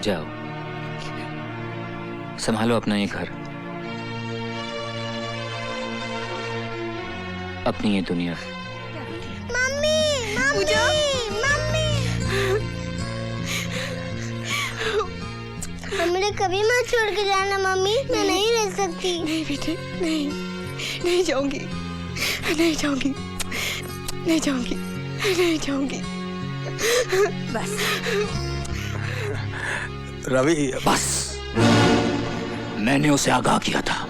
जाओ, संभालो अपना ये घर, अपनी ये दुनिया। Mummy, mummy, mummy. हमने कभी मत छोड़ के जाना मम्मी, मैं नहीं रह सकती। नहीं बेटे, नहीं, नहीं जाऊंगी, नहीं जाऊंगी, नहीं जाऊंगी, नहीं जाऊंगी। बस रवि, बस, मैंने उसे आगाह किया था,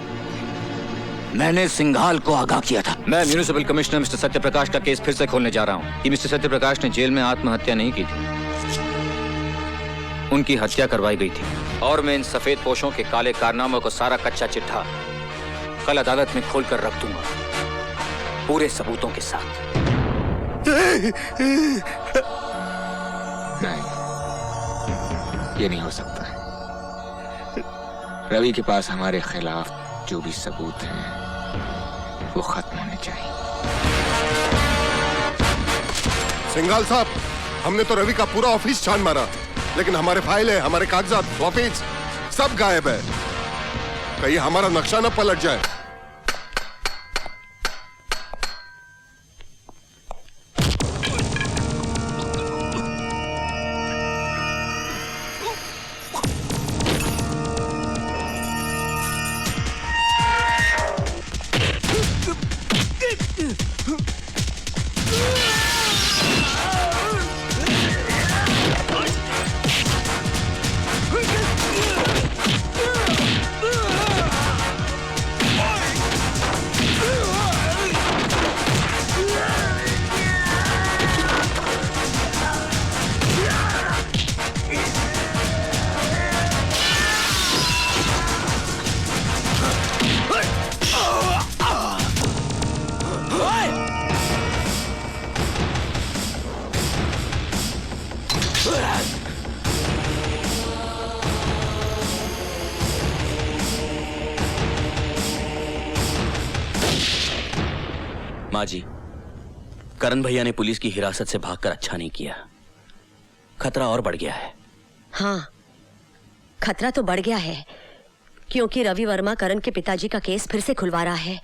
मैंने सिंघाल को आगाह किया था। मैं म्युनिसिपल कमिश्नर मिस्टर सत्यप्रकाश का केस फिर से खोलने जा रहा हूँ कि मिस्टर सत्यप्रकाश ने जेल में आत्महत्या नहीं की थी, उनकी हत्या करवाई गई थी। और मैं इन सफेद पोशों के काले कारनामों को सारा कच्चा चिट्ठा कल अदालत में खोलकर रख दूंगा, पूरे सबूतों के साथ। नहीं, ये नहीं हो सकता। रवि के पास हमारे खिलाफ जो भी सबूत हैं वो खत्म होने चाहिए। सिंघाल साहब, हमने तो रवि का पूरा ऑफिस छान मारा, लेकिन हमारे फाइलें, हमारे कागजात, ऑफिस सब गायब है। कहीं हमारा नक्शा न पलट जाए। माँ जी, करण भैया ने पुलिस की हिरासत से भागकर अच्छा नहीं किया, खतरा और बढ़ गया है। हाँ, खतरा तो बढ़ गया है, क्योंकि रवि वर्मा करण के पिताजी का केस फिर से खुलवा रहा है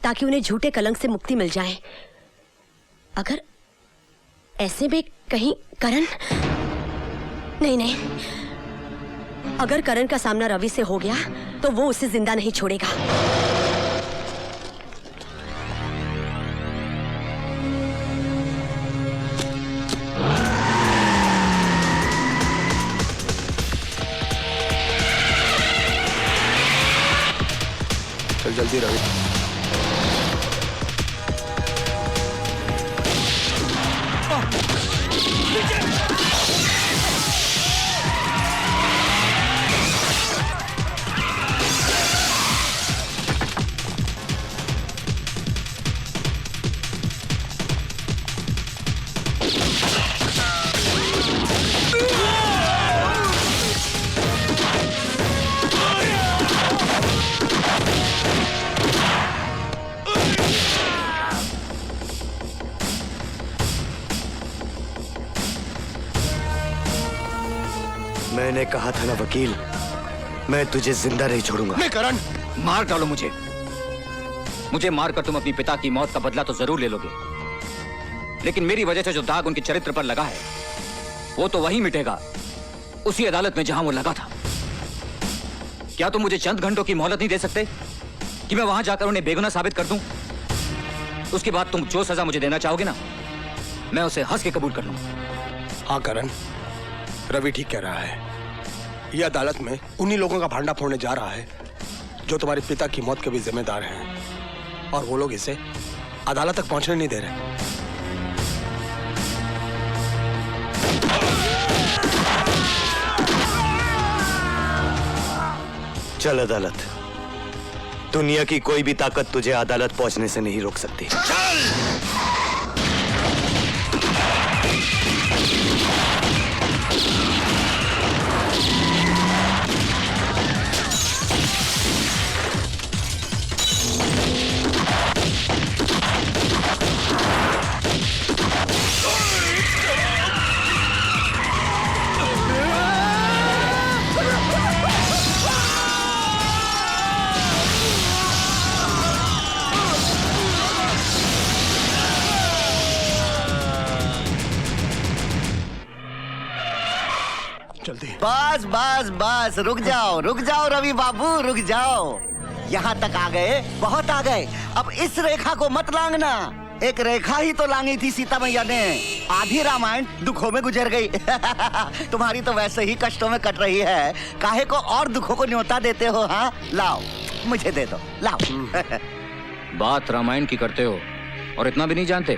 ताकि उन्हें झूठे कलंक से मुक्ति मिल जाए। अगर ऐसे में कहीं करण, नहीं नहीं, अगर करण का सामना रवि से हो गया तो वो उसे जिंदा नहीं छोड़ेगा। चल जल्दी रवि। मैंने कहा था ना वकील, मैं तुझे जिंदा नहीं छोड़ूंगा। नहीं करण, मार डालो मुझे, मुझे मारकर तुम अपनी पिता की मौत का बदला तो जरूर ले लोगे, लेकिन मेरी वजह से जो दाग उनके चरित्र पर लगा है वो तो वही मिटेगा, उसी अदालत में जहां वो लगा था। क्या तुम मुझे चंद घंटों की मोहलत नहीं दे सकते कि मैं वहां जाकर उन्हें बेगुनाह साबित कर दूं? उसके बाद तुम जो सजा मुझे देना चाहोगे ना, मैं उसे हंस के कबूल कर लूंगा। हाँ करण, रवि ठीक कह रहा है। ये अदालत में उन्हीं लोगों का भांडा फोड़ने जा रहा है जो तुम्हारे पिता की मौत के भी जिम्मेदार हैं, और वो लोग इसे अदालत तक पहुंचने नहीं दे रहे। चल अदालत, दुनिया की कोई भी ताकत तुझे अदालत पहुंचने से नहीं रोक सकती। जल्दी। बस बस बस, रुक जाओ रवि बाबू, रुक जाओ। यहाँ तक आ गए, बहुत आ गए। अब इस रेखा को मत लांघना। एक रेखा ही तो लांगी थी सीता मैया ने। आधी रामायण दुखों में गुजर गई। तुम्हारी तो वैसे ही कष्टों में कट रही है, काहे को और दुखों को न्योता देते हो? हाँ, लाओ, मुझे दे दो, लाओ। बात रामायण की करते हो और इतना भी नहीं जानते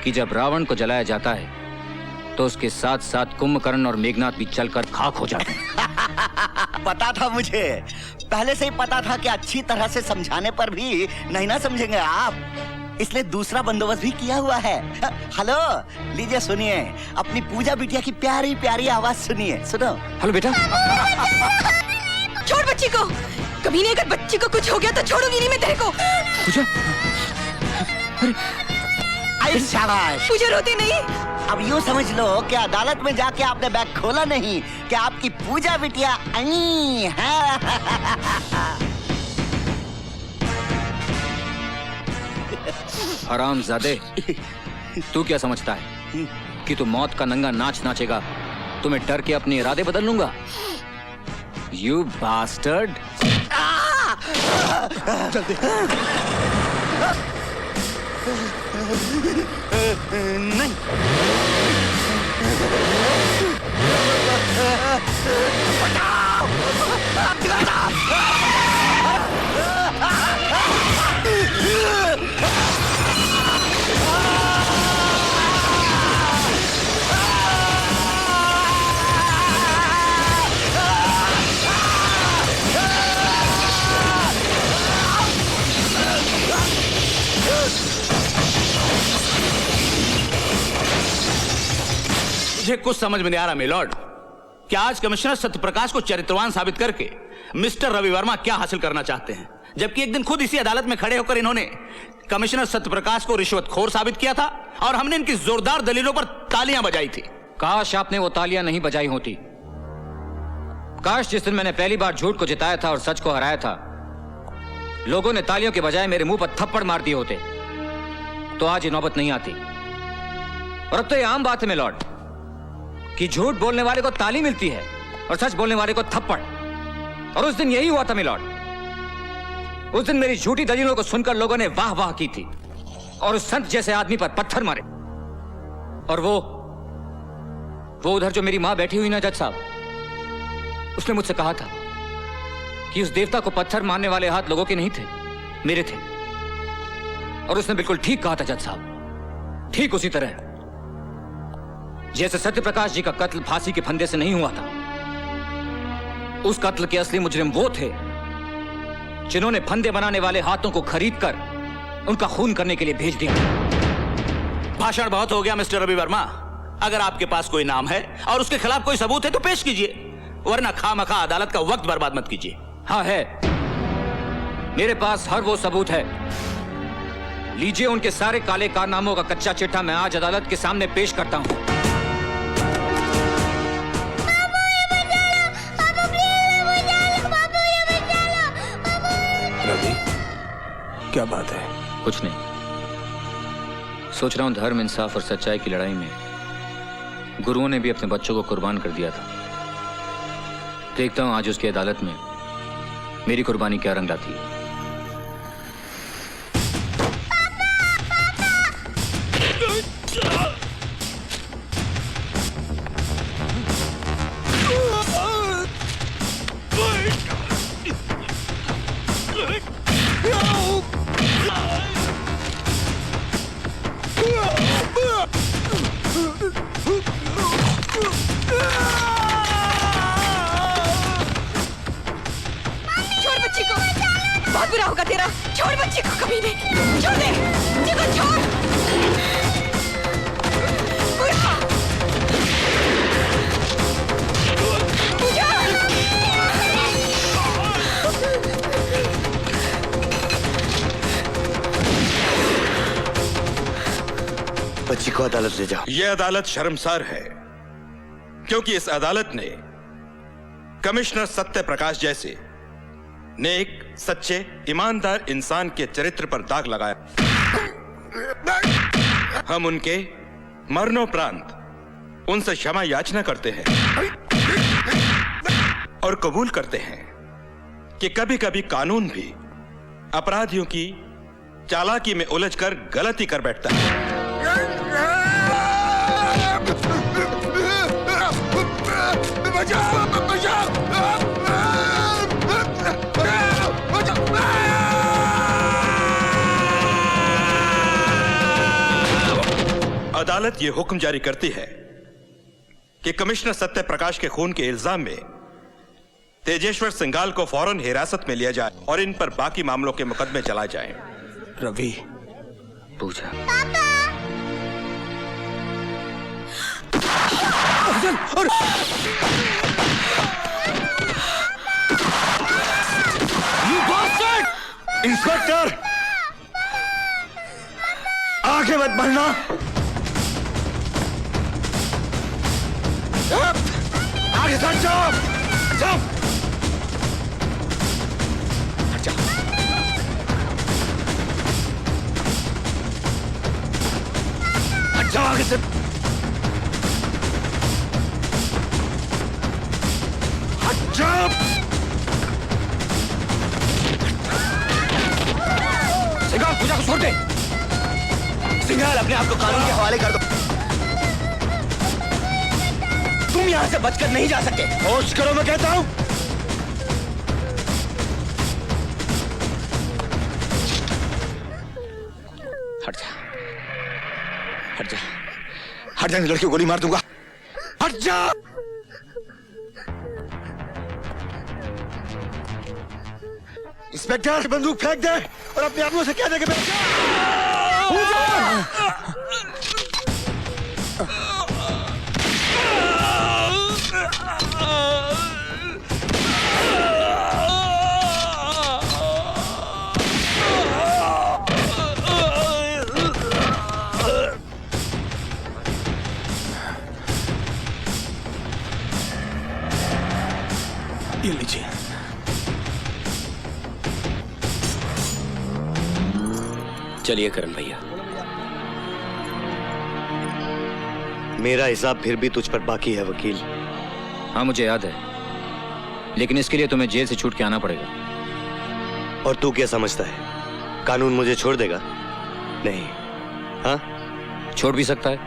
कि जब रावण को जलाया जाता है तो उसके साथ साथ कुंभकर्ण और मेघनाथ भी जलकर खाक हो जाते हैं। पता था मुझे, पहले से ही पता था कि अच्छी तरह से समझाने पर भी नहीं ना समझेंगे आप, इसलिए दूसरा बंदोबस्त भी किया हुआ है। हेलो, लीजिए सुनिए, अपनी पूजा बिटिया की प्यारी प्यारी आवाज सुनिए, सुनो। हेलो बेटा। छोड़ बच्ची को, कभी नहीं, अगर बच्ची को कुछ हो गया तो छोड़ूंगी नहीं मैं तेरे को। पूजा, आई शाबाश। पूजा रोती नहीं। अब यूँ समझ लो कि अदालत में जाके आपने बैग खोला नहीं, कि आपकी पूजा बिटिया आई है। हरामजादे, तू क्या समझता है कि तू मौत का नंगा नाच नाचेगा तो मैं डर के अपने इरादे बदल लूंगा? You bastard. जल्दी। नहीं, मुझे कुछ समझ में नहीं आ रहा मिलॉर्ड, कि आज कमिश्नर सत्यप्रकाश को चरित्रवान साबित करके मिस्टर रवि वर्मा क्या हासिल करना चाहते हैं, जबकि एक दिन खुद इसी अदालत में खड़े होकर इन्होंने कमिश्नर सत्यप्रकाश को रिश्वतखोर साबित किया था और हमने इनकी जोरदार दलीलों पर तालियां बजाई थी। काश आपने वो तालियां नहीं बजाई होती। काश जिस दिन मैंने पहली बार झूठ को जिताया था और सच को हराया था, लोगों ने तालियों के बजाय मेरे मुंह पर थप्पड़ मार दिए होते, तो आज ये नौबत नहीं आती। और अब तो ये आम बात है मिलॉर्ड कि झूठ बोलने वाले को ताली मिलती है और सच बोलने वाले को थप्पड़। और उस दिन यही हुआ था मिलॉर्ड। उस दिन मेरी झूठी दलीलों को सुनकर लोगों ने वाह वाह की थी और उस संत जैसे आदमी पर पत्थर मारे। और वो उधर जो मेरी मां बैठी हुई ना जज साहब, उसने मुझसे कहा था कि उस देवता को पत्थर मारने वाले हाथ लोगों के नहीं थे, मेरे थे। और उसने बिल्कुल ठीक कहा था जज साहब, ठीक उसी तरह जैसे सत्यप्रकाश जी का कत्ल फांसी के फंदे से नहीं हुआ था। उस कत्ल के असली मुजरिम वो थे जिन्होंने फंदे बनाने वाले हाथों को खरीदकर उनका खून करने के लिए भेज दिया। भाषण बहुत हो गया मिस्टर रवि वर्मा। अगर आपके पास कोई नाम है और उसके खिलाफ कोई सबूत है तो पेश कीजिए, वरना खामखा अदालत का वक्त बर्बाद मत कीजिए। हाँ है, मेरे पास हर वो सबूत है। लीजिए, उनके सारे काले कारनामों का कच्चा चिट्ठा मैं आज अदालत के सामने पेश करता हूं। रवि, क्या बात है? कुछ नहीं, सोच रहा हूं धर्म, इंसाफ और सच्चाई की लड़ाई में गुरुओं ने भी अपने बच्चों को कुर्बान कर दिया था। देखता हूं आज उसकी अदालत में मेरी कुर्बानी क्या रंग लाती है। छोड़ बच्ची को, बहुत बुरा होगा तेरा। छोड़ बच्ची को, कभी नहीं। छोड़ दे बच्ची को, छोड़। बुरा। पूजा। बच्ची को अदालत ले जाओ। यह अदालत शर्मसार है, क्योंकि इस अदालत ने कमिश्नर सत्य प्रकाश जैसे नेक, सच्चे, ईमानदार इंसान के चरित्र पर दाग लगाया। हम उनके मरणोपरांत उनसे क्षमा याचना करते हैं। और कबूल करते हैं कि कभी कभी कानून भी अपराधियों की चालाकी में उलझकर गलती कर बैठता है। अदालत यह हुक्म जारी करती है कि कमिश्नर सत्य प्रकाश के खून के इल्जाम में तेजेश्वर सिंघाल को फौरन हिरासत में लिया जाए और इन पर बाकी मामलों के मुकदमे चलाए जाएं। रवि, पूछा इंस्पेक्टर, आगे मत बढ़ना। आगे सट जाओ, जाओ, हट जाओ, हट जाओ आगे से। हट जाओ। सिंघाल, पूजा को छोड़ दे। सिंघाल, अपने आप को कानून के हवाले कर दो। तुम यहां से बचकर नहीं जा सकते। होश करो, मैं कहता हूं। हट जा, हट जा, हट जाने, लड़की को गोली मार दूंगा। हट जा। इंस्पेक्टर, बंदूक फेंक दे और अपने आदमियों से कह दे कि ये लीजिए। चलिए करण भैया। मेरा हिसाब फिर भी तुझ पर बाकी है वकील। हाँ, मुझे याद है, लेकिन इसके लिए तुम्हें जेल से छूट के आना पड़ेगा। और तू क्या समझता है, कानून मुझे छोड़ देगा? नहीं। हाँ, छोड़ भी सकता है,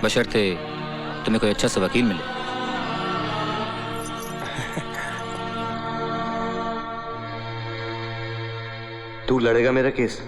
बशर्ते तुम्हें कोई अच्छा सा वकील मिले। तू लड़ेगा मेरा केस?